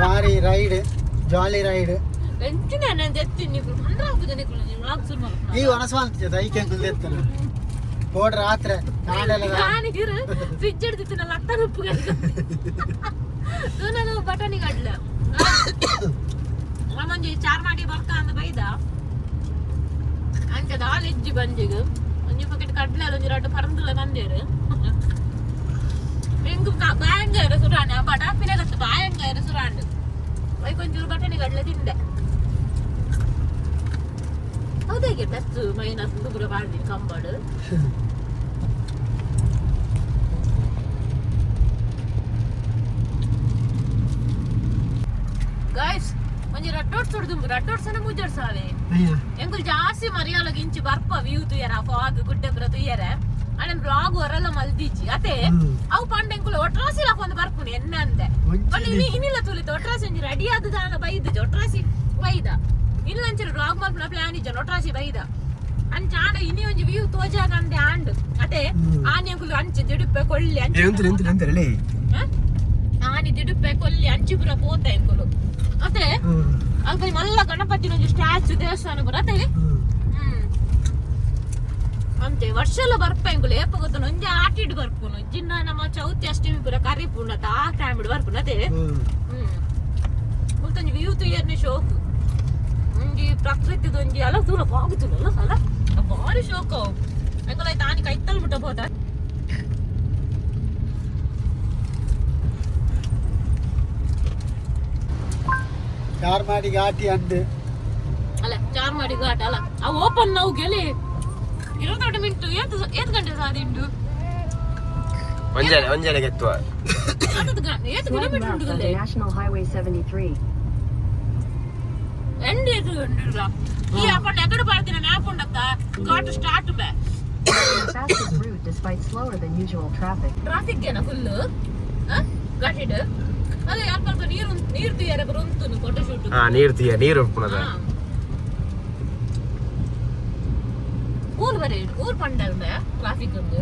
ಭಾರಿ ride jolly ride ಈ ಒಣಸ್ವಾಲ್ತ ಐಕೆ uncle ಎತ್ತಾನ code ರಾತ್ರಿ ಫ್ರಿಜ್ ಹಿಡ್ದಿತ್ತು ಲಕ್ಕ ಉಪ್ಪು ನಾನು ಬಟಾಣಿ ಗಡ್ಲ ಮಂಜಿ ಚಾರ್ಮಾಡಿ ಬರ್ಕ ಅಂದ ಬೈದ ಅಂಚದ ಹಾಲು ಇಜ್ಜಿ ಬಂಜಿಗ ಒಂಜಿ ಪಕೆಟ್ ಕಡ್ಲೆ ಒಂಜಿ ರಡ್ಡು ಪರಂದುಲ ಬಂದೇರು ಎಂಗು ಬಾಯಂಗಾರ ಸುರಾಂಡೆ ಬಡ ಪಿನಗತ್ತು ಬಾಯಂಗಾರ ಸುರಾಂಡು ಒಂಚೂರು ಬಟಾಣಿ ಗಡ್ಲೆ ತಿಂದೆ ಹೌದಾಗೆ ಬೆಸ್ಟ್ ಮೈನಸ್ ದುಗುರ ಬಾಳ್ದಿ ಕಂಬಾಡು ಗೈಸ್ ಒಂಜಿ ರಟ್ಟೋಡ್ಸನ ಮುಜ್ಜಡ್ಸಾವೆ ಎಂಕುಲ್ ಜಾಸ್ತಿ ಮರಿಯಾಲಗ ಇಂಚಿ ಬರ್ಪ ವ್ಯೂ ತುಯರ ಫಾಗ್ ಗುಡ್ಡಬ್ರ ತುಯರ ಅಣ್ಣ ಬ್ಲಾಗ್ ಹೊರಲ್ಲ ಮಲ್ದಿಜ್ಜಿ ಅತೆ ಅವು ಪಂಡ ಎಂಕುಲ್ ಒಟ್ರಾಸಿ ಲಾಕೊಂದು ಬರ್ಪುನಿ ಎನ್ನ ಅಂದೆ ಪಂಡ ಇನ್ನಿಲ್ಲ ತುಲಿತ ಒಟ್ರಾಸಿ ಒಂಜಿ ರೆಡಿ ಆದ ದಾನ ಬೈದ ಒಟ್ರಾಸಿ ಬೈದ ಇನ್ನಂಚರ ಬ್ಲಾಗ್ ಮಲ್ಪನ ಪ್ಲಾನ್ ಇಜ್ಜ ಒಟ್ರಾಸಿ ಬೈದ ಅಂಚ ಆಂಡ ಇನ್ನಿ ಒಂಜಿ ವ್ಯೂ ತೋಜಾಗ ಅಂದೆ ಆಂಡ್ ಅತೆ ಆನೆ ಎಂಕುಲ್ ಅಂಚಿ ದಿಡುಪ್ಪೆ ಕೊಳ್ಳಿ ಆನೆ ದಿಡುಪ್ಪೆ ಕೊಲ್ಲಿ ಅಂಚಿ ಪುರ ಪೋತ ಎಂಕುಲು ಅತೆ ಅಲ್ಪ ಮಲ್ಲ ಗಣಪತಿ ಒಂಜಿ ಸ್ಟ್ಯಾಚು ದೇವಸ್ಥಾನ ಬರತೆ ಅಂತೆ ವರ್ಷಲ ಬರ್ಪ ಎಂಕುಲು ಏಪ ಗೊತ್ತನ ಒಂಜಿ ಆಟಿಡ್ ಬರ್ಪುನು ಜಿನ್ನ ನಮ್ಮ ಚೌತಿ ಅಷ್ಟಮಿ ಪುರ ಕರಿಪುಂಡತ ಆ ಟೈಮಿಡ್ ಬರ್ಪುನು ಅತೆ ಮುಲ್ತೊಂಜಿ ವ್ಯೂ ತುಯರ್ನೆ ಶೋಕ್ ಒಂಜಿ ಪ್ರಕೃತಿದ ಒಂಜಿ ಅಲ ದೂರ ಬಾಗುತ್ತುಲ್ಲ ಅಲ ಬಾರಿ ಶೋಕ ಅವು ಎಂಕುಲು ಆಯ್ತು ಆನಿ ಕೈತಲ್ ಮುಟ್ಟ ಹೋದ ಚಾರ್ಮಾಡಿ ಘಾಟಿ ಅಂದು ಅಲ್ಲ ಚಾರ್ಮಾಡಿ ಘಾಟ್ ಅಲ್ಲ ಆ ಓಪನ್ ನಾವು ಗೆಲೆ 28 ಮಿನಿಟ್ ಏತ್ ಗಂಟೆ ಸಾದಿಂಡು ಒಂಜನೆ ಗೆತ್ತುವ ಏತ್ ಕಿಲೋಮೀಟರ್ ಉಂಟು ಗಲ್ಲೆ National Highway 73 ಎಂಡ್ ಏತ್ ಗಂಟೆ ಈ ಅಪ್ಪಣ್ಣ ಎಕಡೆ ಬರ್ತೀನಿ ಮ್ಯಾಪ್ ಉಂಡತ್ತ ಘಾಟ್ ಸ್ಟಾರ್ಟ್ ಬೇ fastest route despite slower than usual traffic traffic ಏನ ಫುಲ್ ಘಾಟಿಡ್ ಅದೇ ಅಲ್ಪ ನೀರು ತುಯ್ಯಾರ ಬರುಂತುನು ಫೋಟೋ ಶೂಟ್ ನೀರು ಉಪ್ಪುನದ ಊರ್ ಬರೀ ಊರ್ ಪಂಡಲ್ದ ಟ್ರಾಫಿಕ್ ಒಂದು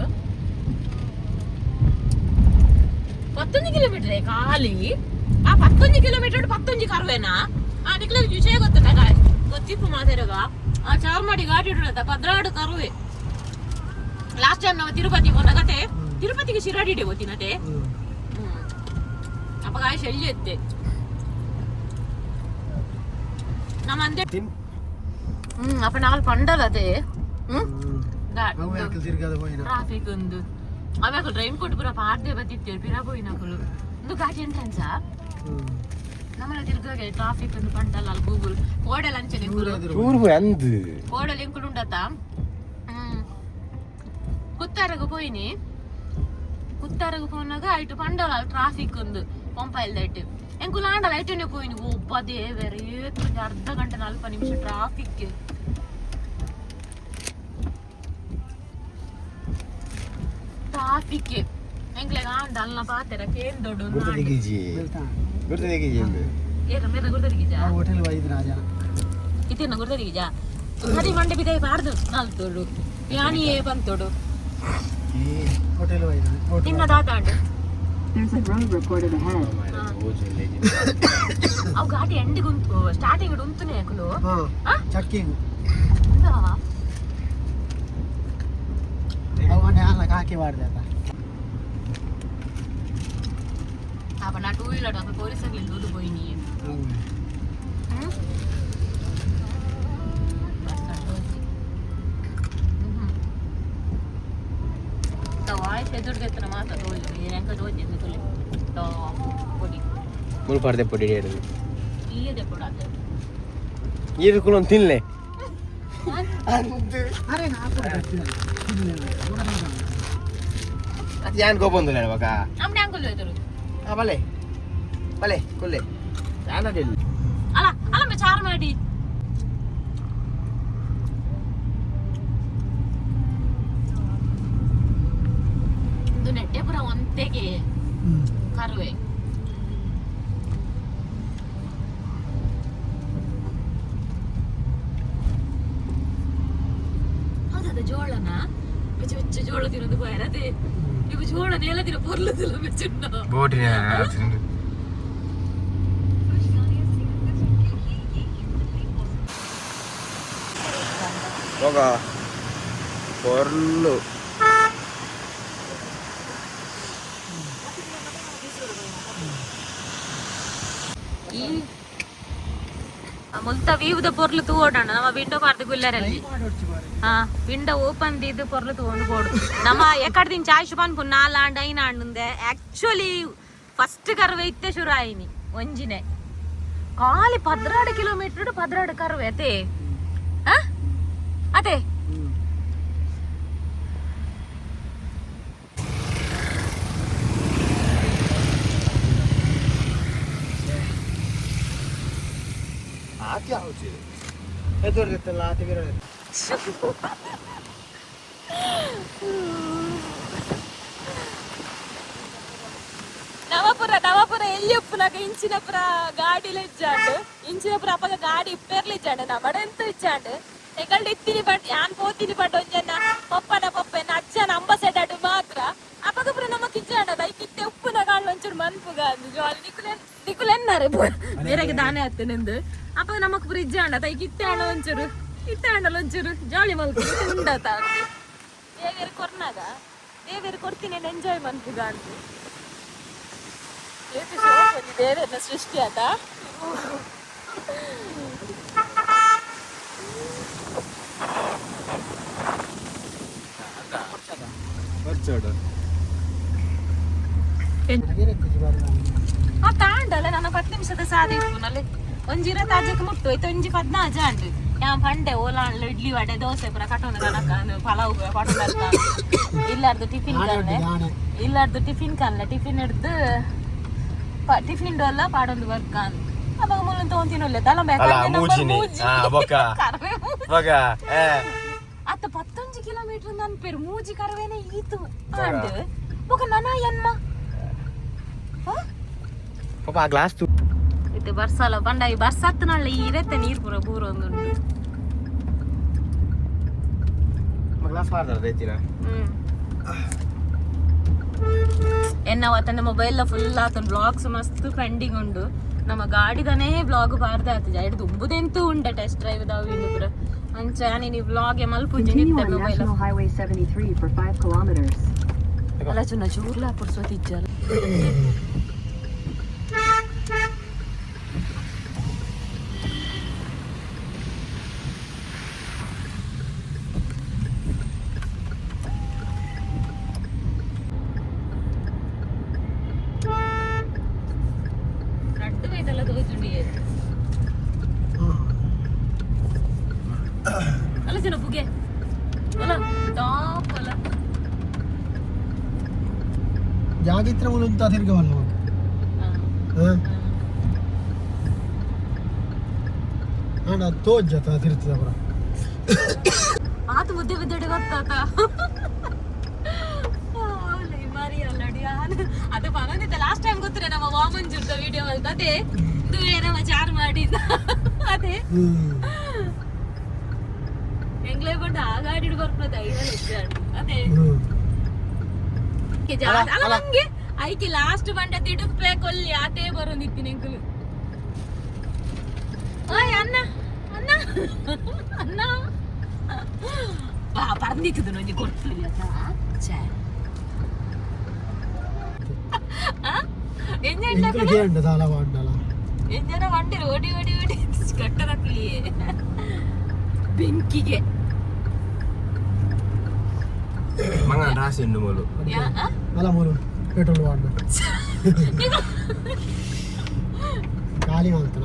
11 ಕಿಲೋಮೀಟರ್ ಖಾಲಿ ಆ 11 ಕಿಲೋಮೀಟರ್ 11 ಕರ್ವೇನಾ ಆ ನಿಕ್ಲ ವಿಷಯ ಗೊತ್ತಲ್ಲ ಗೊತ್ತಿಪ್ಪು ಮಾತಾಡಗ ಆ ಚಾರ್ಮಾಡಿ ಘಾಟ್ ಇಡೋದ 16 ಕರ್ವೆ ಲಾಸ್ಟ್ ಟೈಮ್ ನಾವು ತಿರುಪತಿ ಹೋದಾಗತೆ ತಿರುಪತಿಗೆ ಶಿರಾಡಿ ಹೋತಿನತೆ ಅಪಗಾಯ ಶಲ್ಯ ಎತ್ತೆ ನಮ್ಮಂದೆ ಅಪ್ಪ ನಾಲ್ ಪಂಡಲತೆ ಟ್ರಾಫಿಕ್ ಒಂದು ಅವಾಗ ಡ್ರೈನ್ ಕೊಟ್ಟು ಪುರ ಪಾರ್ದೆ ಬತ್ತಿತ್ತೇವೆ ಪಿರ ಪೋಯಿನಕುಲು ಒಂದು ಘಾಟಿ ಎಂಟ್ರೆನ್ಸ ನಮ್ಮಲ್ಲ ತಿರ್ಗಾಗೆ ಟ್ರಾಫಿಕ್ ಒಂದು ಪಂಡಲ್ಲ ಅಲ್ಲಿ ಗೂಗಲ್ ಕೋಡಲ್ ಅಂಚನೆ ಕೋಡಲ್ ಎಂಕುಲು ಉಂಡತ ಕುತ್ತಾರಗ ಪೋಯಿನಿ ಕುತ್ತಾರಗ ಪೋನಾಗ ಐಟು ಪಂಡಲ ಟ್ರಾಫಿಕ್ ಒಂದು ಪಂಪಾಯಿಲ್ ದೈಟ್ ಎಂಕುಲು ಆಂಡಲ ಐಟನೆ ಪೋಯಿನಿ ಒಬ್ಬ ದೇವರೇ ಅರ್ಧ ಗಂಟೆ 40 ನಿಮಿಷ ಟ್ರಾಫಿಕ್ ಟ್ರಾಫಿಕ್ ಎಂಕ್ಲೆಗ ಆಂಡಲ್ನ ಪಾತೆರ ಕೇನ್ ದೊಡ್ಡ ಮೇರ ಗುರ್ದರಿಗಿಜ ಹೋಟೆಲ್ ವೈದ್ ರಾಜ ಇತಿನ ಗುರ್ದರಿಗಿಜ ಹರಿ ಮಂಡೆ ಬಿದೈ ಬಾರ್ದು ನಾಲ್ತೋಡು ಯಾನಿಯೇ ಬಂತೋಡು ಹೋಟೆಲ್ ವೈದ್ ನಿನ್ನ ದಾತಾಂಡು There's a road reported ahead. ಅವು ಘಾಟಿ ಎಂಡಿಗೆ ಉಂಟು ಸ್ಟಾರ್ಟಿಂಗ್ ಉಂಟುನೇ ಅಕುಲು ಚಕ್ಕಿಂಗ್ ಅವನೇ ಅಲ್ಲ ಕಾಕಿ ಮಾಡಿದೆ ಅಂತ ಅಪ್ಪ ನಾ 2 ವೀಲರ್ ಅಪ್ಪ ಪೊಲೀಸಲ್ಲಿ ದೂದು ಹೋಯಿನಿ ವಾಯ್ಸ್ ಎದುರ್ಗೆತ್ತನ ಮಾತ್ರ ತೋಜಿ ಎಂಕ ತೋಜಿ ತುಲಿ ತೋ ಪೊಡಿ ಮುಲ್ ಪಾರ್ದೆ ಪೊಡಿ ಹೇಳು ಈಯದೆ ಪೊಡಾತೆ ಇದು ಕುಲೊಂದು ತಿನ್ಲೆ ಅರೆ ನಾ ಅದು ಯಾನ್ ಗೋಬಂದು ಹೇಳುವಾಗ ನಮ್ನೆ ಅಂಕಲ್ ಎದುರು ಬಲೆ ಬಲೆ ಕೊಲ್ಲೆ ಯಾನದಿಲ್ಲ ಅಲ್ಲ ಅಲ್ಲ ಚಾರ್ಮಾಡಿ ಇದು ನೆಟ್ಟೆಪುರ ಒಂತೆಗೆ ಕರುವೆ ಹೌದದ ಜೋಳನ ಬೆಚ್ಚ ಬೆಚ್ಚ ಜೋಳ ತಿನ್ನೋದು ಬಯರದೆ ಇವು ಜೋಳ ನೆಲದಿನ ಪೊರ್ಲದಿಲ್ಲ ಬೆಚ್ಚುಣ್ಣ ಬೋಟಿನ పొగ పొర్లు ಮುಲ್ತ ವೀವ್ದ ಪೊರ್ಲು ತೂಗೋಡಣ್ಣ ನಮ್ಮ ವಿಂಡೋ ಪಾರ್ದು ಗುಲ್ಲರಲ್ಲಿ ವಿಂಡೋ ಓಪನ್ ದಿದ್ದು ಪೊರ್ಲು ತಗೊಂಡು ಕೊಡು ನಮ್ಮ ಎಕಡ್ದಿನ ಚಾಯ್ಶು ಪನ್ಪು ನಾಲಾಂಡ್ ಐನಾಂಡೆ ಆಕ್ಚುಲಿ ಫಸ್ಟ್ ಕರ್ವೆ ಇತ್ತೆ ಶುರು ಆಯ್ನಿ ಒಂಜಿನೆ ಖಾಲಿ 16 ಕಿಲೋಮೀಟರ್ 16 ಕರ್ವೆ ಅದೇ ಅದೇ क्या होची एदोर देतला आते गिरो ನವಾಪುರ ಎಲ್ಲಿ ಉಪ್ಪುನಾಗ ಇಂಚಿನಪುರ ಗಾಡಿಲ ಇಜ್ಜಾಂಡು ಇಂಚಿನಪುರ ಅಪ್ಪಗ ಗಾಡಿ ಇಪ್ಪೇರ್ಲಿ ಇಜ್ಜಾಂಡು ನಮ್ಮಡೆ ಎಂತ ಇಜ್ಜಾಂಡು ಎಗಲ್ಡ್ ಇತ್ತಿನಿ ಬಟ್ ಯಾನ್ ಪೋತಿನಿ ಬಟ್ ಒಂಜನ ಪಪ್ಪನ ಅಜ್ಜನ ಅಂಬಸೆಡಾಡು ಮಾತ್ರ ಅಪ್ಪಗ ಪುರ ನಮಕ್ ಇಜ್ಜಾಂಡ ದೈಕಿತ್ತೆ ಉಪ್ಪುನ ಗಾಳು ಒಂಚೂರು ಮನ್ಪುಗ ಅಂದು ಜಾಲಿ ನಿಕುಲೆನ್ನರೆ ಬೇರೆಗೆ ದಾನೆ ಹತ್ತನೆಂದು ಅಪ್ಪ ನಮಕ್ ಪುರ ಇಜ್ಜಾಂಡ ದೈಕಿತ್ತೆ ಹಣ ಒಂಚೂರು ಇತ್ತೆ ಹಣ್ಣಲ್ಲಿ ಒಂಚೂರು ಜಾಲಿ ಮಲ್ಕು ಉಂಡತ ಅಂದು ದೇವೇರು ಕೊರ್ನಾಗ ದೇವೇರು ಕೊಡ್ತೀನಿ ಎಂಜಾಯ್ ಮನ್ಪುಗ ಅಂತ ದೇವೇರ್ನ ಸೃಷ್ಟಿ ಆತ ತಾಂಡಲ್ಲ ನನ್ನ 10 ನಿಮಿಷದ ಸಾದಿ ಉಪ್ಪುನಲ್ಲಿ ಒಂಜಿರ ತಾಜಕ್ಕೆ ಮುಟ್ಟು ಹೋಯ್ತು ಒಂಜಿ 14 ಆಂಡು ಯಾವ ಪಂಡೆ ಓಲಾಂಡ್ಲು ಇಡ್ಲಿ ವಡೆ ದೋಸೆ ಪುರ ಕಟ್ಟೊಂದು ಕನಕ ಪಲಾವ್ ಪಟೊಂದು ಇಲ್ಲಾರ್ದು ಟಿಫಿನ್ ಕನ್ಲೆ ಟಿಫಿನ್ ಹಿಡ್ದು ಟಿಫಿನ್ ಡೋಲ್ಲ ಪಾಡೊಂದು ವರ್ಕ್ ಅಂದ್ ಅವಾಗ ಮುಳ್ಳು ತಗೊಂತಿನೊಲ್ಲೆ ಅತ್ತ 11 ಕಿಲೋಮೀಟರ್ ನನ್ ಪೇರು ಮೂಜಿ ಕರವೇನೆ ಈತು ಆಂಡ್ ಬೊಕ ನನ ಎನ್ಮ ಪಾಪ ಆ ಗ್ಲಾಸ್ ತು ಇದು ಬರ್ಸಲ್ಲ ಬಂಡ ಈ ಬರ್ಸತ್ ನಳ್ಳಿ ಇರತ್ತೆ ನೀರ್ ಪುರ ಬೂರ ಒಂದು ಗ್ಲಾಸ್ ಮಾರ್ದರ ದೇತಿನ ಎನ್ನವತ್ತಂದ ಮೊಬೈಲ್ ಫುಲ್ ಆತನ ಬ್ಲಾಗ್ಸ್ ಮಸ್ತ್ ಪೆಂಡಿಂಗ್ ಉಂಡು ನಮ್ಮ ಗಾಡಿದನೇ ಬ್ಲಾಗ್ ಪಾರ್ದೆ ಆತಜ ಐಡ್ ತುಂಬುದೆಂತೂ ಉಂಡೆ ಟೆಸ್ಟ್ ಡ್ರೈವ್ ದಾವು ಇನ್ನು ಪುರ ಅಂಚ ನೀನು ಬ್ಲಾಗ್ ಮಲ್ಪುಂಜೆ ನಿಂತೆ ಮೊಬೈಲ್ Highway 73 for 5 kilometers. ಅಲ್ಲ ಚುನ್ನ ಚೂರ್ಲ ಪುಡ್ಸೋತಿಜ್ಜಲ್ಲ ಜಾಗಿತ್ರ ಮೂಲಂತ ತಿರ್ಗವಲ್ಲ ಅಣ್ಣ ತೋಜ್ಜತ ತಿರ್ತದ ಪುರ ಆತ ಮುದ್ದೆ ಬಿದ್ದಡೆ ಗೊತ್ತಾತ ಮಾರಿ ಅಲ್ಲಡಿ ಅದು ಪರವಾಗಿಲ್ಲ ಲಾಸ್ಟ್ ಟೈಮ್ ಗೊತ್ತಿರ ನಮ್ಮ ವಾಮಂಜುರ್ದ ವಿಡಿಯೋ ಅಲ್ದ ಅದೇ ದೂರ ನಮ್ಮ ಚಾರ್ಮಾಡಿ ಅದೇ ಎಂಗ್ಲೇ ಬಂಡ ಆ ಗಾಡಿ ಬರ್ಪದ ಅದೇ ಅಲ್ಲ ನಂಗೆ ಐಕಿ ಲಾಸ್ಟ್ ಬಂಡ ತಿಡುಪೆ ಕೊಲ್ಲಿ ಆತೇ ಬರೋದಿತ್ತೀನಿ ಎಂಕುಲು ಓಯ್ ಅಣ್ಣ ಅಣ್ಣ ಅಣ್ಣ പറഞ്ഞിരിക്കുന്നു എനിക്ക് കൊടുത്തില്ല ಎಂಜನ വണ്ടി ഓടി ഓടി ഓടി കട്ടതക്കില്ലേ ಬೆಂಕಿಗೆ ಮಂಗ ರಾಸಿ ಉಂಡು ಮೂಲು ಅಲ್ಲ ಮೂಲು ಪೆಟ್ರೋಲ್ ವಾಡ್ನ ಖಾಲಿ ಮಾಡ್ತಾನ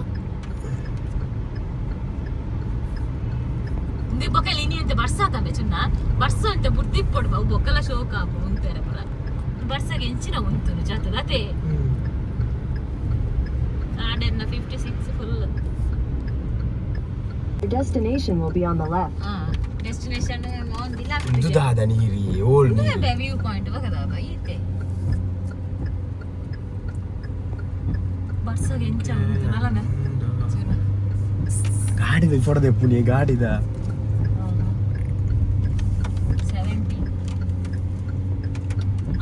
ಇಂದಿ ಬೊಕ್ಕಲ ಇನಿ ಅಂತ ಬರ್ಸಾತಂಬೆ ಚುನ್ನ ಬರ್ಸ ಅಂತ ಬುದ್ಧಿ ಪೊಡು ಅವು ಬೊಕ್ಕಲ ಶೋಕ ಆಪು ಉಂತಾರೆ ಪುರ ಬರ್ಸಗೆ ಎಂಚಿನ ಉಂಟು ಜಾತದ ಅದೇ ಆಡೆನ್ನ 56 full. Your destination will be on the left. Destination on the left. ದುದಾದ ನೀರಿ ಓಲ್ ನೀರಿ ವ್ಯೂ ಪಾಯಿಂಟ್ ಬಗದಾದ ಈತೆ ಬರ್ಸಗೆ ಎಂಚ ಉಂಟು ನಲನೆ ಗಾಡಿದ ಫೋಟೋ ಪುನಿ ಗಾಡಿದ 70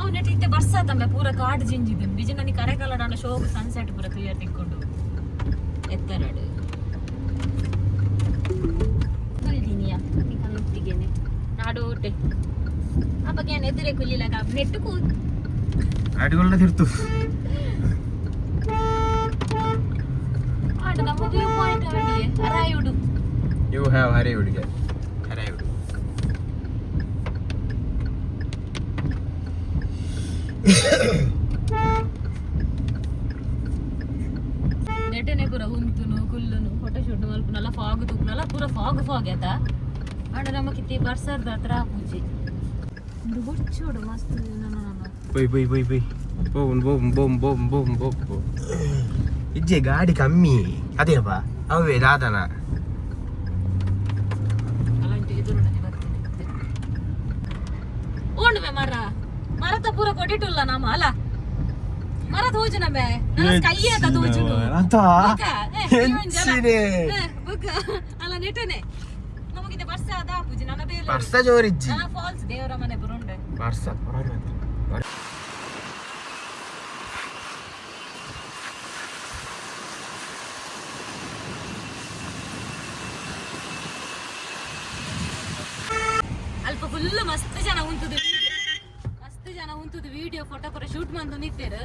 ಅವನಟಿ ಇತ್ತೆ ಬರ್ಸಾತಂಬೆ ಪೂರ ಕಾಡು ಜಿಂಜಿದು ಬಿಜನ ನಿ ಕರೆ ಕಲಡಾಂಡ ಶೋಕ್ ಸನ್ಸೆಟ್ ಪೂರ ಕ್ಲಿಯರ್ ತಿಕ್ಕೊಂಡು ಎತ್ತರಡು ಕಲ್ದಿನಿಯಾ ಕೊಟ್ಟೆ ಅಪ್ಪಗೆ ಏನು ಎದುರೇ ಕುಲ್ಲಿಲ್ಲ ನೆಟ್ಟು ಕೂ ಅಡಿಗೊಳ್ಳ ತಿರ್ತು ಆಡ ನಮ್ಮ ವ್ಯೂ ಪಾಯಿಂಟ್ ಆಡಿ ಅರಾಯುಡು ಯು ಹ್ಯಾವ್ ಹರಿಯುಡಿಗೆ ಹರಿಯುಡು ನೆಟನೆ ಪೂರ ಹುಂತುನು ಕುಲ್ಲುನು ಫೋಟೋ ಶೂಟ್ ಮಲ್ಪುನಲ್ಲ ಫಾಗ್ ತುಕ್ನಲ್ಲ ಪೂರ ಫಾಗ್ ಆತ ಆಡ ನಮ್ಮ ಕಿತ್ತಿ ಬರ್ಸರ್ದ ಹತ್ರ ಪೂಜೆ ಒಂದು ಬೊಚ್ಚೋಡು ಮಸ್ತ್ bye bye bye bye Bom Bom Bom Bom Bom Bom ಇಜ್ಜೆ ಗಾಡಿ ಕಮ್ಮಿ ಅದೇನಪ್ಪ ಅವೇ ದಾದನ అలాంటి ఎదురుండని బర్ತೀನಿ ಓಣ್ವೆ ಮರದ ಪೂರ ಕೊಟ್ಟಿಟ್ಟುಲ್ಲ ನಮ್ಮ ಅಲ್ಲ ಮರ ತೋಜು ನಮ್ಮೆ ನನ್ನ ಕೈಯೇ ಅದ ತೋಜು ಅಲ್ಲ ನೆಟನೆ ನಮಗಿದೆ ಬರ್ಸ ಅದ ಪೂಜೆ ನನ್ನ ಬೇರೆ ಬರ್ಸ ಜೋರಿಜ್ಜಿ ನನ್ನ ಫಾಲ್ಸ್ ದೇವರ ಮನೆ ಬರುಂಡೆ ಬರ್ಸ ಅಲ್ಪ ಫುಲ್ ಮಸ್ತ್ ಜನ ಉಂತುದು ವಿಡಿಯೋ ಫೋಟೋ ಪೂರ ಶೂಟ್ ಮಂದು ನಿಂತೇರು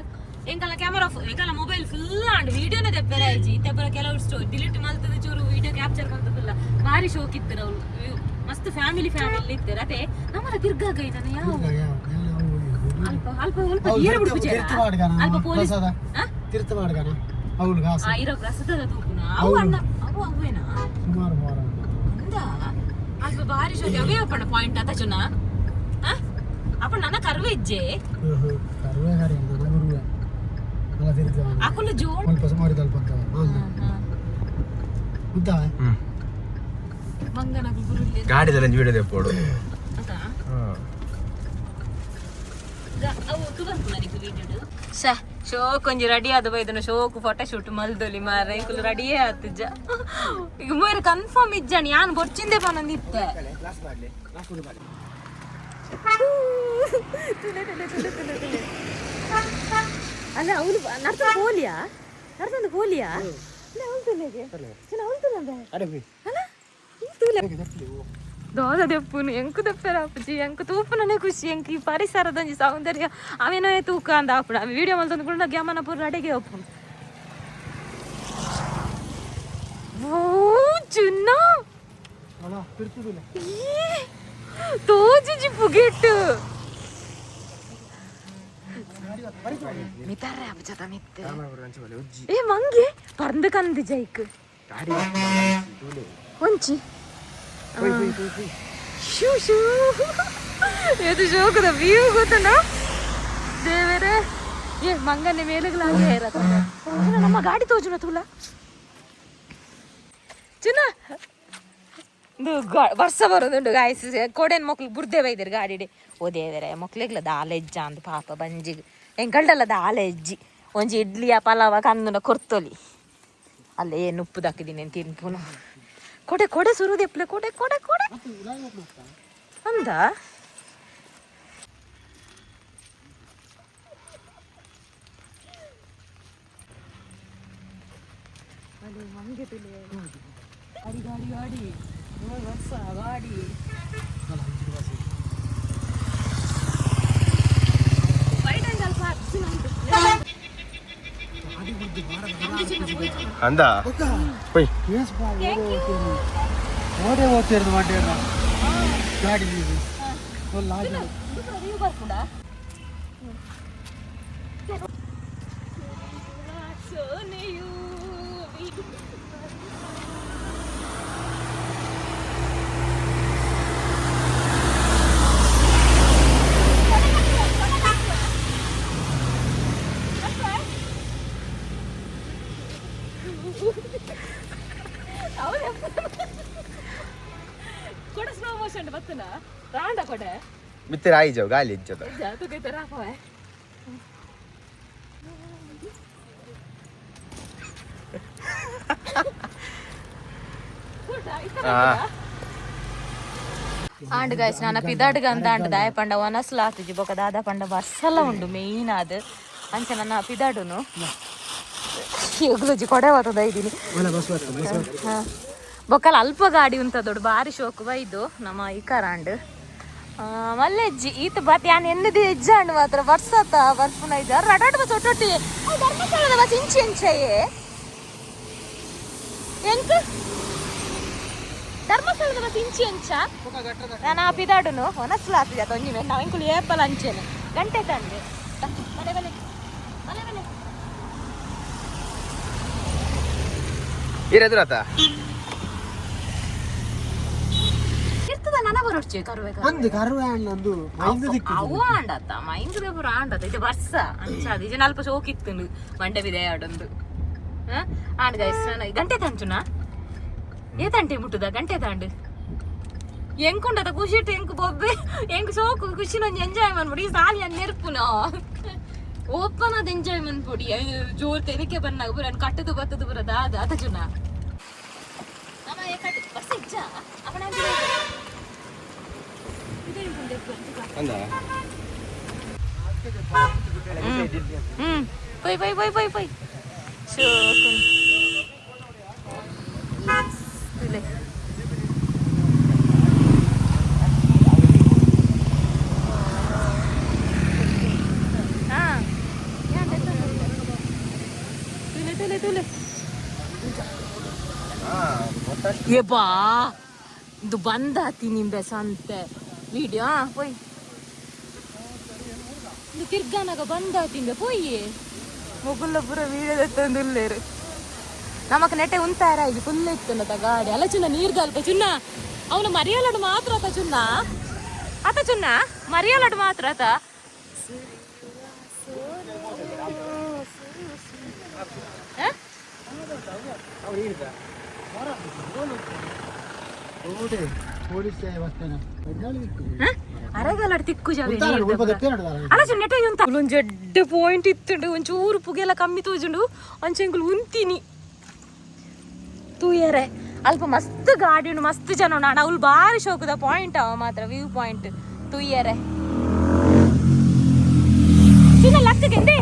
ಎಂಕಲ್ಲ ಕ್ಯಾಮರಾ ಎಂಕಲ್ಲ ಮೊಬೈಲ್ ಫುಲ್ ಆಂಡ್ ವಿಡಿಯೋನೇ ತೆಪ್ಪರ ಆಯ್ಜಿ ತೆಪ್ಪರ ಕೆಲವು ಡಿಲೀಟ್ ಮಲ್ತದ ಚೂರು ವಿಡಿಯೋ ಕ್ಯಾಪ್ಚರ್ ಮಾಡ್ತದಿಲ್ಲ ಭಾರಿ ಶೋಕ್ ಇತ್ತಿರ ಅವ್ರು ಮಸ್ತ್ ಫ್ಯಾಮಿಲಿ ಇತ್ತಿರ ಅದೇ ನಮ್ಮರ ತಿರ್ಗಾಗ ಇದ್ದಾನೆ ಯಾವ ಅಲ್ಪ ಅಲ್ಪ ಅಲ್ಪ ಏರು ಬಿಡು ಅಲ್ಪ ಪೊಲೀಸ್ ತೀರ್ಥ ಮಾಡ್ಗಾನ ಅವಳು ಗಾಸ ಇರೋ ಪ್ರಸದದ ತೂಕುನ ಅವು ಅಣ್ಣ ಅವೇನಾ ಸುಮಾರು ವಾರ ಅಂದ ಅಲ್ಪ ಭಾರಿ ಶೋಕ್ ಅವೇ ಅಪ್ಪಣ್ಣ ಪಾಯಿಂಟ್ ಆತ ಚುನ ಅಪ್ಪ ನನ್ನ ಕರ್ವೆ ಇಜ್ಜೆ ಕರ್ವೆ ಗಾಡಿ ನನ್ನ ಗುರುವೆ ಅಲ್ಲ ತೀರ್ಥ ಅಕುಲ ಜೋಡ್ ಸ್ವಲ್ಪ ಸುಮಾರು ತಲ್ಪ ಅಂತ ಉದ್ದಾ ಮಂಗನ ಗುರುಲ್ಲಿ ಗಾಡಿದಲ್ಲಿ ವಿಡಿಯೋ ತೆಪ್ಪೋಡು ಅದ ಅವು ತುಬಂತು ನನಗೆ ವಿಡಿಯೋ ಸ ಶೋಕ್ ಒಂಜಿ ರೆಡಿ ಆದ ಬೈದನ ಶೋಕ್ ಫೋಟೋ ಶೂಟ್ ಮಲ್ದೊಲಿ ಮಾರ ಇಂಕುಲು ರೆಡಿಯೇ ಆತಿಜ್ಜ ಈಗ ಮೇರೆ ಕನ್ಫರ್ಮ್ ಇಜ್ಜಾನಿ ಯಾನ್ ಬೊಚ್ಚಿಂದೆ ಬಂದಿತ್ತೆ ಅಲ್ಲ ಅವಳು ನಡ್ತಂದು ಹೋಲಿಯಾ ದೋದ ದೆಪ್ಪುನು ಎಂಕು ದೆಪ್ಪರ ಅಪ್ಪಜಿ ಎಂಕು ತೂಪುನೇ ಖುಷಿ ಎಂಕ್ ಈ ಪರಿಸರದೊಂಜಿ ಸೌಂದರ್ಯ ಅವೇನೋ ತೂಕ ಅಂದ ಆಪುಣ ವಿಡಿಯೋ ಮಲ್ತಂದು ಕೂಡ ಗ್ಯಾಮನ ಪೂರ ಅಡೆಗೆ ಒಪ್ಪುನು ಚುನ್ನ ತೋಜಿ ಪುಗೆಟ್ಟು ಮಿತಾರೆ ಅಪಜತ ಮಿತ್ತೆ ಏ ಮಂಗೆ ಪರ್ಂದು ಕಂದು ಜೈಕ್ ಒಂಚಿ ಶೂ ಶೂ ಇದು ಶೋಕದ ವ್ಯೂ ಗೊತ್ತನ ದೇವರೇ ಏ ಮಂಗನೆ ಮೇಲುಗಳಾಗಿ ಇರತ್ತ ನಮ್ಮ ಗಾಡಿ ತೋಜುನ ತೂಲ ಚುನ ಇದು ವರ್ಷ ಬರೋದುಂಡು ಗಾಯ್ಸ್ ಕೋಡೆನ್ ಮಕ್ಳಿಗೆ ಬುರ್ದೆ ಬೈದಿರು ಗಾಡಿಡೆ ಓ ದೇವರೇ ಮಕ್ಳಿಗ್ಲ ದಾಲೆಜ್ಜ ಅಂದ ಪಾಪ ಬಂಜಿಗೆ ಎಂಕಲ್ಡಲ್ಲ ದಾಲೆಜ್ಜಿ ಒಂಜಿ ಇಡ್ಲಿಯ ಪಲಾವ ಕಂದುನ ಕೊರ್ತೊಲಿ ಅಲ್ಲೇ ಏನು ಉಪ್ಪು ದಕ್ಕಿದ್ದೀನಿ ಅಂತ ತಿನ್ಪುನು ಕೊಡೆ ಸುರುದೆಪ್ಲೆ ಕೊಡೆ ಅಂದ ಅದೇ ಮಂಗೆ ತುಲೆ ಗಾಡಿ ವರ್ಷ ಗಾಡಿ ಅಂದ ಪೈ ಓಡೇ ಹೋಗ್ತಿರೋದು ಮಾಡ್ಯಾರ ಗಾಡಿ ಕೊಡೆ ಸ್ಲೋ ಮೋಷನ್ ಬತ್ತನ ರಾಂಡ ಕೊಡೆ ಮಿತ್ರ ಆಯಿ ಜಾವ್ ಗಾಲಿ ಇಜ್ಜದ ಜಾತು ಕೈ ತರ ಹೋಯ್ ಆಂಡ್ ಗೈಸ್ ನಾನು ಪಿದಾಡ್ಗ ಅಂತ ಅಂಡ್ ದಾಯ ಪಂಡ ವನಸ್ಲ ಆತುಜಿ ಬೊಕ ದಾದ ಪಂಡ ಬಸ್ಸಲ್ಲ ಉಂಡು ಮೇಯ್ನ್ ಆದ್ ಅಂಚ ನನ್ನ ಪಿದಾಡುನು ಯೋಗಲಜಿ ಕೊಡೆ ಹೋತದ ಇದ್ದೀನಿ ಬೊಕ್ಕಲ ಅಲ್ಪ ಗಾಡಿ ಉಂತ ದೊಡ್ಡ ಬಾರಿ ಶೋಕು ಬೈದು ನಮ್ಮ ಈ ಕರಾಂಡ್ ಮಲ್ಲೆಜ್ಜಿ ಈತ ಬಾತ್ ಯಾನ್ ಎನ್ನದಿ ಎಜ್ಜಾಂಡು ಮಾತ್ರ ಬರ್ಸತ್ತ ಬರ್ಪುನ ಇದ್ದ ರಟಾಟ ಬಸ್ ಒಟ್ಟೊಟ್ಟಿ ಧರ್ಮಸ್ಥಳದ ಬಸ್ ಇಂಚಿ ಇಂಚಯೇ ಎಂಕ್ ಧರ್ಮಸ್ಥಳದ ಬಸ್ ಇಂಚಿ ಇಂಚ ನಾನು ಪಿದಾಡುನು ಹೊನಸ್ಲ ಆಗ್ತಿದ್ದೆ ತೊಂಜಿ ಮೇಲೆ ನಾವು ಇಂಕುಳು ಏಪಲ್ ಅಂಚೇನು ಗಂಟೆ ತಂದೆ ಮನೆ ಮನೆ ಮನೆ ಮನೆ ಇರದ್ರಾತ ಒಂದು ಕರುವೆ ಒಂದು ಮೈಂದ ದಿಕ್ಕು ಅವು ಆಂಡತ್ತ ಮೈಂದ ಪೂರ ಆಂಡತ್ತ ಇದು ಬರ್ಸ ಅಂಚಾದ ಇದು ನಲ್ಪ ಶೋಕಿತ್ತು ಮಂಡೆ ಬಿದೆ ಆಡೊಂದು ಆಂಡ್ ಗೈಸ್ ಗಂಟೆ ತಂಚುನಾ ಏತಂಟೆ ಮುಟ್ಟುದ ಗಂಟೆ ತಾಂಡು ಎಂಕುಂಡದ ಖುಷಿ ಇಟ್ಟು ಎಂಕು ಬೊಬ್ಬೆ ಎಂಕು ಸೋಕು ಖುಷಿನ ಒಂದು ಎಂಜಾಯ್ ಮಾಡ್ಬಿಡಿ ಸಾಲಿ ಅನ್ನ ನೆರ್ಪುನ ಓಪನ್ ಅದ ಎಂಜಾಯ್ ಮಾಡ್ಬಿಡಿ ಜೋರ್ ತೆನಿಕೆ ಬನ್ನಾಗ ಬರ ಕಟ್ಟದು ಬತ್ತದು ಬರದ ಅದ ಅದ ಜುನ ನಮ್ಮ ಏಕಟ್ಟು ಬಸ್ ಇಜ್ಜ ಅವನ Bye bye bye bye bye. Syukun. Boleh. Ya tule. Ye ba. ಇದು ಬಂದಾತಿ ನಿಂಬೆ ಸಂತೆ ವಿಡಿಯೋ ಪೋಯ್ ಇದು ತಿರ್ಗಾನಾಗ ಬಂದಾತಿಂಬೆ ಪೋಯಿ ಮೊಗುಲ್ಲ ಪೂರ ವೀಡಿಯೋ ತಂದುಲ್ಲೇರು ನಮಕ್ ನೆಟ್ಟೆ ಉಂತಾರ ಇದು ಫುಲ್ ಇತ್ತು ಗಾಡಿ ಅಲ್ಲ ಚುನ್ನ ನೀರ್ಗಲ್ಪ ಚುನ್ನ ಅವನು ಮರಿಯಲಡು ಮಾತ್ರ ಆತ ಚುನ್ನ ಮರಿಯಲಡು ಮಾತ್ರ ಆತ ಅರಗಲಾಡ್ ತಿಕ್ಕು ಜಾವೆ ಅಲ್ಲ ನೆಟ್ಟೆ ಉಂತ ಒಂದು ಜಡ್ಡ ಪಾಯಿಂಟ್ ಇತ್ತುಂಡು ಒಂಚೂರು ಪುಗೆಲ್ಲ ಕಮ್ಮಿ ತೋಜುಂಡು ಒಂಚೆಂಗುಲು ಉಂತಿನಿ ತೂಯರೆ ಅಲ್ಪ ಮಸ್ತ್ ಗಾಡಿ ಉಂಡು ಮಸ್ತ್ ಜನ ನಾನು ಅವ್ಳು ಭಾರಿ ಶೋಕದ ಪಾಯಿಂಟ್ ಅವ ಮಾತ್ರ ವ್ಯೂ ಪಾಯಿಂಟ್ ತೂಯರೆ ಚಿನ್ನ ಲಕ್ಕಗೆಂದೆ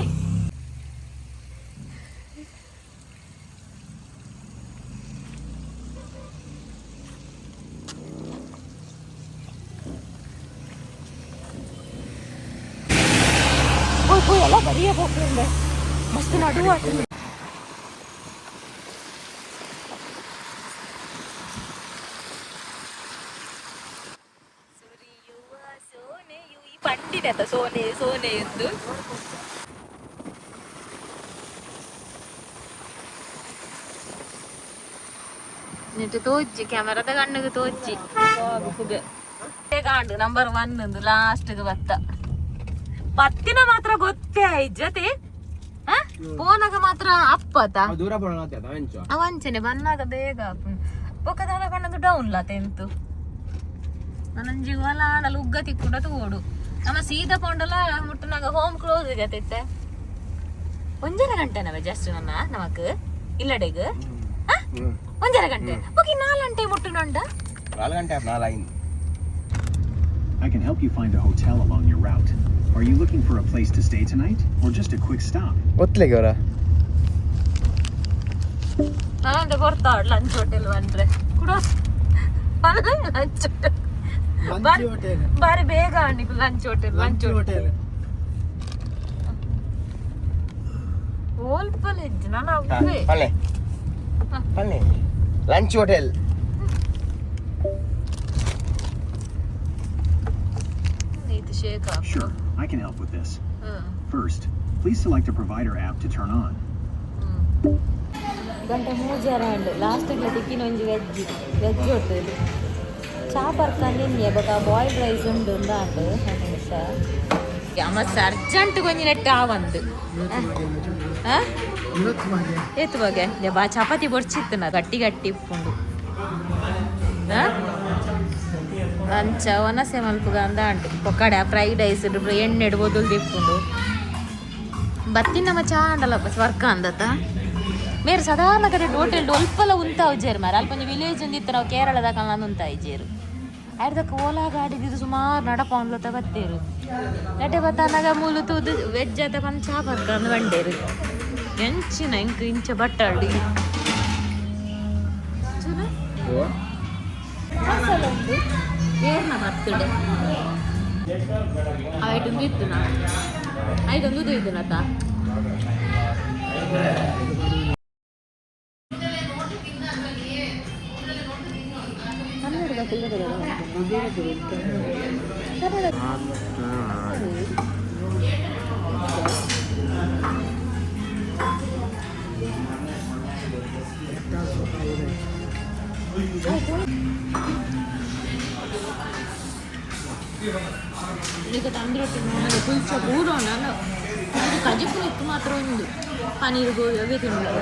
ಎಲ್ಲ ಬರಿಯ ಹೋಗ್ತಿರ್ಲೆ ಮಸ್ತ್ ನಡುವ ಸುರಿಯುವ ಸೋನೆಯು ಈ ಪಂಡಿತ ಸೋನೆ ಎಂದು ನೆಟ್ಟು ತೋಜಿ ಕ್ಯಾಮರಾದ ಕಣ್ಣಿಗೆ ತೋಜಿ ಕಾಂಡು ನಂಬರ್ 1 ಎಂದು ಲಾಸ್ಟ್ಗೆ ಬತ್ತ ಪತ್ತಿನ ಮಾತ್ರ ಗೊತ್ತೇ ಜೊತೆ ಪೋನಾಗ ಮಾತ್ರ ಅಪ್ಪತ ಅವಂಚನೆ ಬನ್ನಾಗ ಬೇಗ ಪೊಕ್ಕದಾಲ ಕಣ್ಣದು ಡೌನ್ ಲ ತೆಂತು ನನಂಜಿ ಹೊಲ ಆಡಲು ಉಗ್ಗತಿ ಕೂಡ ತೋಡು ನಮ್ಮ ಸೀದಾ ಪೊಂಡಲ ಮುಟ್ಟನಾಗ ಹೋಮ್ ಕ್ಲೋಸ್ ಗತಿತ್ತೆ ಒಂಜರ ಗಂಟೆ ನವೆ ಜಸ್ಟ್ ನಮಕ್ ಇಲ್ಲಡೆಗ್ ಒಂಜರ ಗಂಟೆ ಓಕೆ 4 ಗಂಟೆ ಮುಟ್ಟುನೊಂಡ 4 ಗಂಟೆ 4 I can help you find a hotel along your route. Are you looking for a place to stay tonight or just a quick stop? ಒತ್ಲೆಗೆ ಅವರ ನಾನಂತ ಕೊಡ್ತಾಳ ಲಂಚ್ ಹೋಟೆಲ್ ಬಂದ್ರೆ ಕೂಡ ಲಂಚ್ ಹೋಟೆಲ್ ಬಾರಿ ಬೇಗ ಅಣ್ಣಿಕು ಲಂಚ್ ಹೋಟೆಲ್ ಓಲ್ಪಲ್ ಇಜ್ಜ ನಾನು ಅವೇ ಪಲ್ಲೆ lunch hotel Sure, I can help with this. First, please select a provider app to turn on. ಗಂಟೆ ಮೂಜಾರ ಉಂಡು ಲಾಸ್ಟಿಗೆ ತಿಕ್ಕಿನ ಒಂಜಿ ವೆಜ್ ಹೋಟೆಲ್ ಚಾಪರ್ ಕನ್ನಿನ್ಯ ಬೊಕ ಬಾಯ್ಲ್ಡ್ ರೈಸ್ ಉಂಡು ಉಂದಾಂಡು ನಿಮಿಷ ಮಸ್ತ್ ಅರ್ಜೆಂಟ್ ಕೊಂಜಿ ನೆಟ್ಟು ಆವಂದು ಏತು ಬಗೆ ಬಾ ಚಪಾತಿ ಬೊಡ್ಚಿತ್ತು ನಾ ಗಟ್ಟಿ ಇಪ್ಪುಂಡು ಅಂಚ ಒನಸೆ ಮಲ್ಪುಗ ಅಂದ ಅಂಟು ಪೊಕ್ಕಡೆ ಫ್ರೈಡ್ ರೈಸ್ ಎಣ್ಣೆ ಬೊದಲು ತಿಪ್ಪುಂಡು ಬತ್ತಿನ ನಮ್ಮ ಚಾ ಅಂಡಲ್ಲಪ್ಪ ಸ್ವರ್ಗ ಅಂದತ್ತ ಮೇರೆ ಸಾಧಾರಣ ಕಡೆ ಹೋಟೆಲ್ ಒಲ್ಪಲ ಉಂತ ಉಜ್ಜೇರು ಮಾರ ಅಲ್ಪ ವಿಲೇಜ್ ಒಂದಿತ್ತು ನಾವು ಕೇರಳದ ಕಲ್ಲ ಉಂತ ಇಜ್ಜೇರು ಆಯ್ದಕ್ಕೆ ಓಲಾ ಗಾಡಿದು ಸುಮಾರು ನಡಪ ಅನ್ಲತ್ತ ಬತ್ತೇರು ನಟೆ ಬತ್ತಾನಾಗ ಮೂಲು ತೂದು ವೆಜ್ ಅದ ಬಂದು ಚಾ ಬರ್ಕೊಂಡು ಬಂಡೇರು ಎಂಚಿನ ಇಂಚ ಬಟ್ಟಾಡಿ ಮಸಾಲ ಉಂಟು ಏರ್ನ ಬರ್ತಡೆ ಐಟೊಂದು ಇತ್ತು ನಾ ಐಟೊಂದು ಇದ್ದು ನತ ಈಗ ತಂದ್ರೊಟ್ಟಿ ನನಗೆ ಕುಲ್ಚ ಪೂರೋಣ ಕಜಿಪುರ ಇತ್ತು ಮಾತ್ರ ಒಂದು ಪನೀರ್ ಗೋಬಿ ಅವೇ ತಿನ್ನೋದು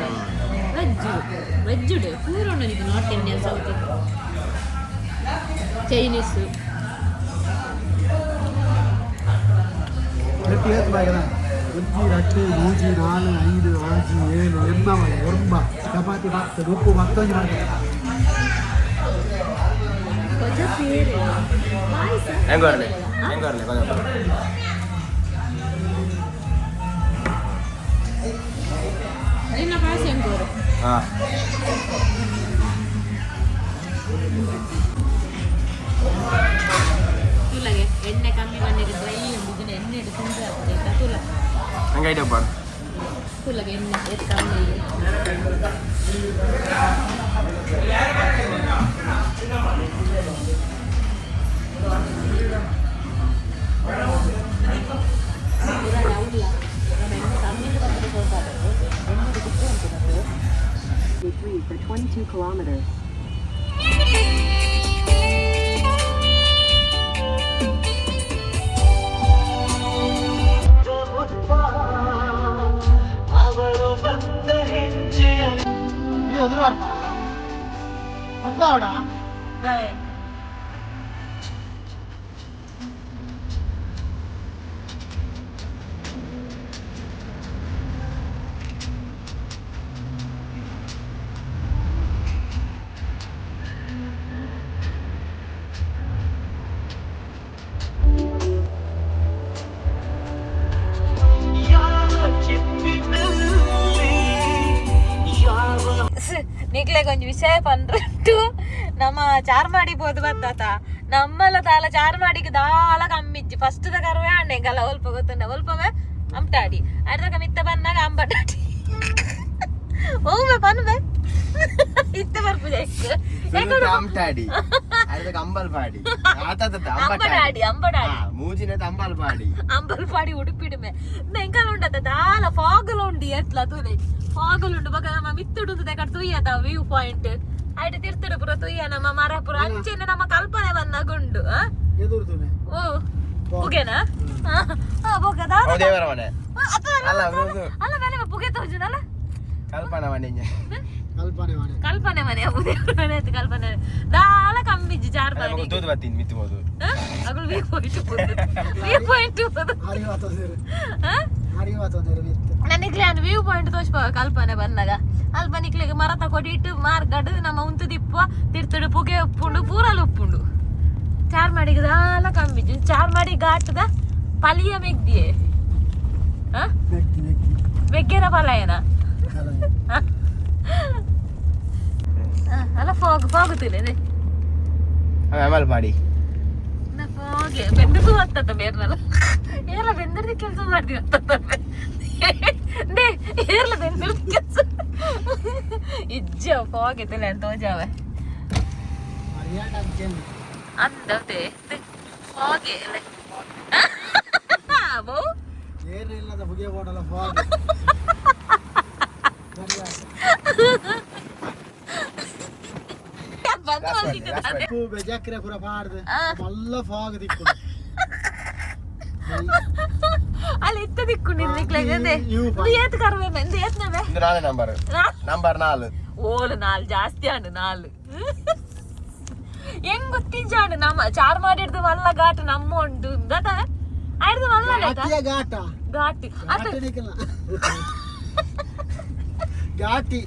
ವೆಜ್ ಡೇ ಪೂರೋಣ ಇದು ನಾರ್ತ್ ಇಂಡಿಯನ್ ಸೌತ್ ಚೈನೀಸ್ ರೊಟ್ಟಿ 3 4 5 6 7 8 ಚಪಾತಿ ಬರ್ತದೆ ಉಪ್ಪು ಮತ್ತೊಂದು ಮಾಡಿ ಹೆಂಗೋರ್ಲೆ ನಿನ್ನ ಪಾಯಸ ಹೆಂಗೋರು ತುಲಗೆ ಎಣ್ಣೆ ಕಮ್ಮಿ ಬಂದಿರಿದ್ರೆ ಈ ಒಂದು ದಿನ ಎಣ್ಣೆ ಇಟ್ಟು ತಿಂದ್ರೆ ಆಗ್ತದೆ ತುಲ ಹಂಗೆ ಐಡಿಯಾ ಬಾರ್ದು ತುಲಗೆ ಎಣ್ಣೆ ಎಷ್ಟು ಕಮ್ಮಿ for 22 kilometers. నీకులే కొంచెం విషయ పన్నట్టు ನಮ್ಮ ಚಾರ್ಮಾಡಿ ಬೋದು ಬತ್ತಾತ ನಮ್ಮಲ್ಲ ತಾಲ ಚಾರ್ಮಾಡಿಗೆ ದಾಲ ಕಮ್ಮಿಜ್ಜಿ ಫಸ್ಟ್ ದ ಕರುವೆ ಅಂಡೆಂಗಲ್ಲ ಒಲ್ಪ ಗೊತ್ತುಂಡ ಒಲ್ಪವೇ ಅಂಟಾಡಿ ಅಡ್ದಾಗ ಮಿತ್ತ ಬಂದಾಗ ಅಂಬಟಾಡಿ ಹೋಗ್ಬೇ ಪನ್ಬೆ ಇತ್ತ ಬರ್ಪುಜೆ ಅಂಟಾಡಿ ಅದಕ್ಕೆ ಅಂಬಲ್ಪಾಡಿ ಅಂಬಡಾಡಿ ಅಂಬಡಾಡಿ ಮೂಜಿನದ ಅಂಬಲ್ಪಾಡಿ ಅಂಬಲ್ಪಾಡಿ ಉಡುಪಿಡುಮೆ ಎಂಕಲ್ ಉಂಡತ ದಾಲ ಫಾಗಲ್ ಉಂಡಿ ಎತ್ಲ ತುಲೆ ಫಾಗಲ್ ಉಂಡು ಬಗ ನಮ್ಮ ಮಿತ್ತುಡು ತೆಕಡ್ ತುಯ್ಯದ ವ್ಯೂ ಪಾಯಿಂಟ್ ಐಟ್ ತಿರ್ತಡು ಪುರ ತುಯ್ಯ ನಮ್ಮ ಮರಪುರ ಅಂಚೆನೆ ನಮ್ಮ ಕಲ್ಪನೆ ಬಂದಾಗುಂಡು ಓ ಪುಗೆನಾ ಬೊಗ ದಾಲ ದೇವರ ಮನೆ ಅಲ್ಲ ಮೇಲೆ ಪುಗೆ ತೋಜುನಲ್ಲ ಕಲ್ಪನೆ ಮನೆ ಕಲ್ಪನೆ ಮನೆ ದೇವರ ಮನೆ ಐತಿ ಕಲ್ಪನೆ ದಾಲ ಕಮ್ಮಿಜ್ಜಿ ಚಾರ್ಮಾಡಿ ತೂದು ಬರ್ತೀನಿ ಮಿತ್ತು ಹೋದು ಅಗಳು ವ್ಯೂ ಪಾಯಿಂಟ್ ನನಗೆ ವ್ಯೂ ಪಾಯಿಂಟ್ ತೋರಿಸ್ಪ ಕಲ್ಪನೆ ಬಂದಾಗ ಅಲ್ಪ ನಿಕ್ಲಿಗೆ ಮರ ತಕೊಡಿಟ್ಟು ಮಾರ್ಗಡ್ ನಮ್ಮ ಉಂತು ದಿಪ್ಪ ತಿರ್ತಡು ಪುಗೆ ಉಪ್ಪುಂಡು ಪೂರಲು ಉಪ್ಪುಂಡು ಚಾರ್ಮಾಡಿಗೆ ದಾಲ ಕಮ್ಮಿಜ್ಜಿ ಚಾರ್ಮಾಡಿ ಘಾಟ್ದ ಪಲಿಯ ಮೆಗ್ದಿಯೇ ಬೆಗ್ಗೆರ ಪಲಾಯನ ಅಲ್ಲ ಫಾಗುತ್ತಿಲ್ಲ ಅಂಬಲ್ಪಾಡಿ ಫಾಗೆ ಬೆಂದದ್ದು ಬರ್ತದ ಬೇರ್ನಲ್ಲ ಏರ್ಲ ಬೆಂದರ್ದು ಕೆಲಸ ಮಾಡ್ತೀವಿ ಏರ್ಲ ಬೆಂದರ್ದು ಕೆಲಸ ಇಜ್ಜ ಫಾಗಿತ್ತಿಲ್ಲ ಅಂತ ತೋಜಾವೆ ಅಂದತೆ ಫಾಗೆ ಬೋ ಏನಿಲ್ಲದ ಬುಗೆ ಬೋಡಲ್ಲ ಫಾಗ್ ಬೆಜಕ್ರೆ ಪುರ ಪಾಡ್ದೆ ಮಲ್ಲ ಫಾಗ್ ದಿಕ್ಕು ಅಲ್ಲಿ ಇತ್ತ ದಿಕ್ಕು ನಿಕ್ಲೆಗೆ ಏತ್ ಕರ್ವೆ ಎಂದ ಏತ್ನವೆ ಇದು 4 ನಂಬರ್ 4 ಓಲು 4 ಜಾಸ್ತಿ ಆಂಡು 4 ಹೆಂಗ್ ಗೊತ್ತಿಂಜಾಂಡು ನಮ್ಮ ಚಾರ್ಮಾಡಿ ಹಿಡ್ದು ಮಲ್ಲ ಘಾಟ್ ನಮ್ಮ ಉಂಟು ದಟ ಆಯ್ದು ಮಲ್ಲ ಘಾಟ ಘಾಟಿ ಘಾಟಿ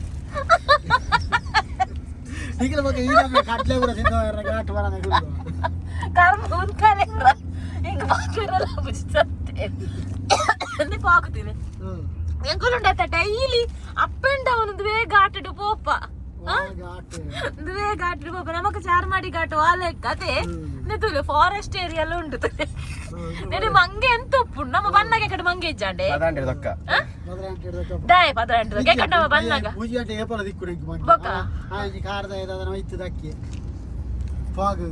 ಈಗಲ ಬಗ್ಗೆ ಈ ನಮ್ಮ ಕಟ್ಲೆ ಕೂಡ ತಿಂದವರ ಘಾಟ್ ಬರನ ಗುರು ಕರ್ಮ ಉನ್ಕಲೆ ಹಿಂಗ ಬಾಕಿರಲ್ಲ ಬುಚ್ಚತ್ತೆ ಅಂದೆ ಪಾಗುತ್ತೀನಿ ಎಂಕುಲುಂಡತ ಡೈಲಿ ಅಪ್ ಅಂಡ್ ಡೌನ್ ಅಂದ್ರೆ ಘಾಟ್ ಡು ಪೋಪ ದುವೆ ಘಾಟ್ ಬಾಬಾ ನಮಕ್ ಚಾರ್ಮಾಡಿ ಘಾಟ್ ವಾಲೆ ಕತೆ ನೆತುಲೆ ಫಾರೆಸ್ಟ್ ಏರಿಯಾಲ ಉಂಟು ನೆನೆ ಮಂಗೆ ಎಂತ ಉಪ್ಪು ನಮ್ಮ ಬನ್ನಗೆ ಕಡೆ ಮಂಗೆ ಇಜ್ಜಾಂಡೆ ದಾಯ್ 18 ಕೆ ಕಡೆ ಬನ್ನಗ ಉಜಿಯಂಟೆ ಏಪಲ ದಿಕ್ಕುಡೆ ಬೊಕ್ಕ ಈ ಕಾರ್ದ ಇದನ್ನ ಇತ್ತು ದಕ್ಕೆ ಫಾಗ್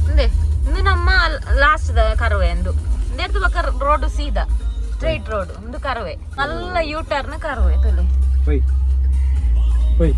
ಇಂದೆ ಇಂದು ನಮ್ಮ ಲಾಸ್ಟ್ ದ ಕರುವೆ ಎಂದು ನೆರ್ದು ಬಕ್ಕ ರೋಡ್ ಸೀದಾ ಸ್ಟ್ರೈಟ್ ರೋಡ್ ಒಂದು ಕರುವೆ ನಲ್ಲ ಯೂ ಟರ್ನ್ ಕರುವೆ ತುಲೆ ಹೋಯ್